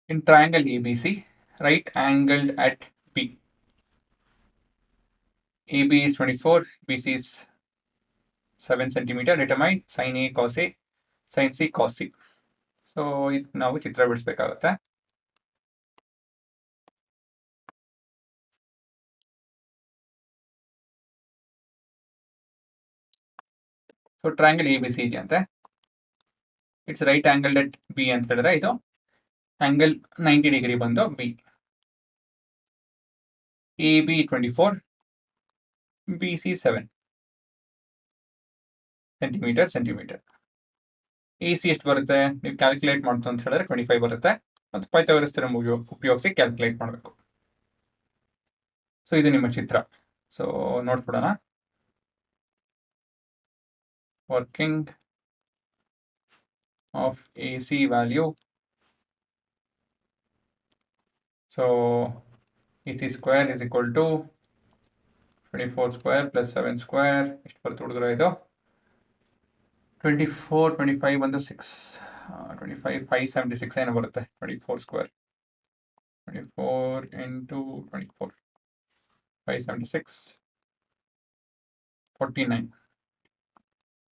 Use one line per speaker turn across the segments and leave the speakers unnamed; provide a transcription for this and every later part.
In triangle ABC, right angled at B. AB is 24, BC is 7 centimeter. Determine sin A cos A, sin C cos C. So ಇದಕ್ಕೆ ನಾವು ಚಿತ್ರ ಬಿಡಿಸ್ಬೇಕಾಗತ್ತೆ. So triangle ABC ಇದೆ ಅಂತೆ. It's right angle at B ಅಂತ ಹೇಳಿದ್ರೆ ಇದು angle 90 degree ಬಂದು B. AB 24, BC 7 centimetre. AC ಎಷ್ಟು ಬರುತ್ತೆ ನೀವು ಕ್ಯಾಲ್ಕುಲೇಟ್ ಮಾಡ್ತು ಅಂತ ಹೇಳಿದ್ರೆ 25 ಬರುತ್ತೆ. ಮತ್ತು ಪೈಥಾಗರಸ್ ಥಿಯರಮ್ ಉಪಯೋಗಿಸಿ ಕ್ಯಾಲ್ಕುಲೇಟ್ ಮಾಡಬೇಕು. ಸೊ ಇದು ನಿಮ್ಮ ಚಿತ್ರ. ಸೊ ನೋಡ್ಬಿಡೋಣ. Working of AC value. So AC square is equal to 24 square plus 7 square ಎಷ್ಟು ಬರುತ್ತೆ ಹುಡುಗರ ಇದು? 24, 25 ಬಂದು 6, 25, 576 ಏನೋ ಬರುತ್ತೆ. 24 ಸ್ಕ್ವೇರ್ 24 into 24, 576, 49.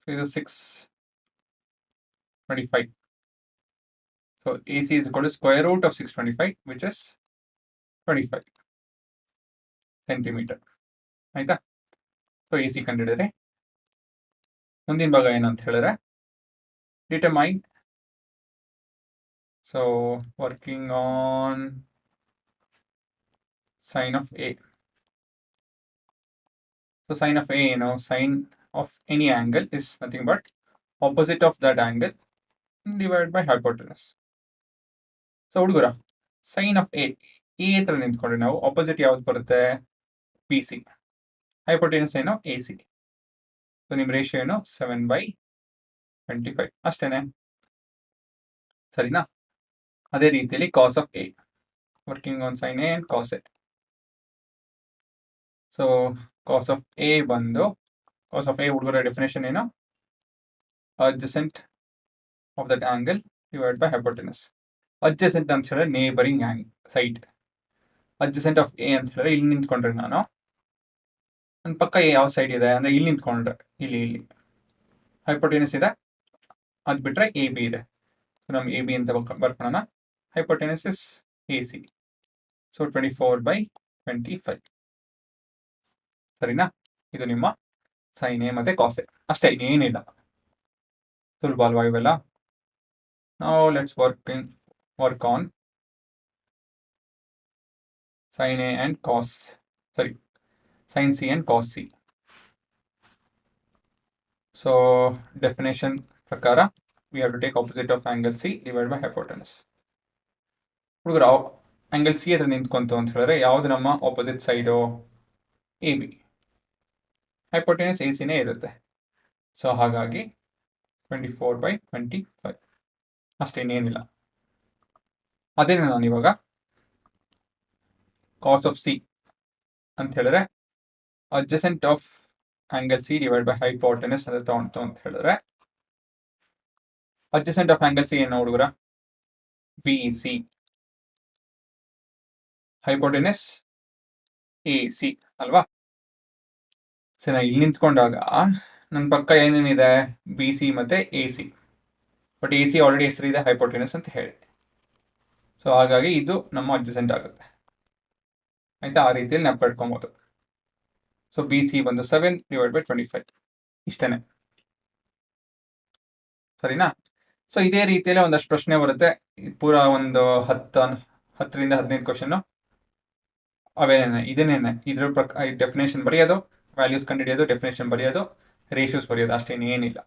So ಇದು 625. So AC is equal to square root of 625, which is 25 centimeter. ಆಯ್ತಾ? ಸೊ AC ಕಂಡಿಡಿದ್ರೆ ಮುಂದಿನ ಭಾಗ ಏನಂತ ಹೇಳಿದ್ರೆ determine. So working on sine of A. So sine of A ಏನು? Sine of any angle is nothing but opposite of that angle divide by hypotenuse. So ಹುಡುಗರ sine of A ಹತ್ರ ನಿಂತ್ಕೊಂಡ್ರೆ ನಾವು ಆಪೋಸಿಟ್ ಯಾವ್ದು ಬರುತ್ತೆ? BC. ಹೈಪೋಟೆನಸ್ ಏನು? AC. So ನಿಮ್ಮ ratio ಏನು? 7/25 ಅಷ್ಟೇನೆ, ಸರಿನಾ? ಅದೇ ರೀತಿಯಲ್ಲಿ cos of A, working on sine A and cos A. So cos of A ಬಂದು ಕಾಸ್ ಆಫ್ A ಹುಡುಗರ ಡೆಫಿನೇಷನ್ ಏನು? Adjacent of that angle divide by hypotenuse. Adjacent ಅಂತ ಹೇಳಿದ್ರೆ neighbouring side. Adjacent of A ಅಂತ ಹೇಳಿದ್ರೆ ಇಲ್ಲಿ ನಿಂತ್ಕೊಂಡ್ರೆ ನಾನು ನನ್ನ ಪಕ್ಕ ಯಾವ ಸೈಡ್ ಇದೆ ಅಂದರೆ ಇಲ್ಲಿ ನಿಂತ್ಕೊಂಡ್ರೆ ಇಲ್ಲಿ ಹೈಪೋಟೆನಸ್ ಇದೆ, ಅದು ಬಿಟ್ಟರೆ AB ಇದೆ. ಸೊ ನಮ್ಮ AB ಅಂತ ಬರ್ಕೊಳ್ಳೋಣ. Hypotenuse is AC. ಸೊ 24/25 ಸರಿನಾ? ಇದು ನಿಮ್ಮ ಸೈನ್ A ಮತ್ತು ಕಾಸ್ A ಅಷ್ಟೇ, ಏನಿಲ್ಲ. ಸುಲಭ ಅಲ್ವಾ ಇವೆಲ್ಲ? ನಾವು let's work on sin A and sin C and cos C. So definition ಪ್ರಕಾರ we have to take opposite of angle C divided by hypotenuse. ಹುಡುಗರ ಆಂಗಲ್ C ಹತ್ರ ನಿಂತ್ಕೊಂತು ಅಂತ ಹೇಳಿದ್ರೆ ಯಾವುದು ನಮ್ಮ opposite side? AB. Hypotenuse AC ನೇ ಇರುತ್ತೆ. So ಹಾಗಾಗಿ 24/25 ಅಷ್ಟೇನೇನಿಲ್ಲ. ಅದೇ ನಾನು ಇವಾಗ ಕಾಸ್ ಆಫ್ C ಅಂತ ಹೇಳಿದ್ರೆ adjacent of angle C divide by hypotenuse ಅಂತ ತಗೊಂತು ಅಂತ ಹೇಳಿದ್ರೆ ಅಡ್ಜಸೆಂಟ್ ಆಫ್ ಆಂಗಲ್ C ಏನು ಹುಡುಗರ? BC. ಹೈಪೋಟೆನಸ್ AC ಅಲ್ವಾ? ಸರಿ, ನಾ ಇಲ್ಲಿ ನಿಂತ್ಕೊಂಡಾಗ ನನ್ನ ಪಕ್ಕ ಏನೇನಿದೆ? BC ಮತ್ತು AC. ಬಟ್ AC ಆಲ್ರೆಡಿ ಹೆಸರಿದೆ ಹೈಪೋಟೆನಸ್ ಅಂತ ಹೇಳಿ. ಸೊ ಹಾಗಾಗಿ ಇದು ನಮ್ಮ ಅಡ್ಜಸೆಂಟ್ ಆಗುತ್ತೆ. ಆಯ್ತಾ? ಆ ರೀತಿಯಲ್ಲಿ ನಾವು ಪಡ್ಕೊಬೋದು. ಸೊ BC ಬಂದು 7/25 ಇಷ್ಟೇ, ಸರಿನಾ? ಸೊ ಇದೇ ರೀತಿಯಲ್ಲಿ ಒಂದಷ್ಟು ಪ್ರಶ್ನೆ ಬರುತ್ತೆ. ಪೂರ ಒಂದು 10ರಿಂದ 15 ಕ್ವಶನ್ನು ಅವೇನೇನೆ ಇದೇನೇನೆ. ಇದ್ರ ಡೆಫಿನೇಷನ್ ಬರೆಯೋದು, ವ್ಯಾಲ್ಯೂಸ್ ಕಂಡುಹಿಡಿಯೋದು, ಡೆಫಿನೇಷನ್ ಬರೆಯೋದು, ರೇಷಿಯೋಸ್ ಬರೆಯೋದು, ಅಷ್ಟೇನೇನಿಲ್ಲ.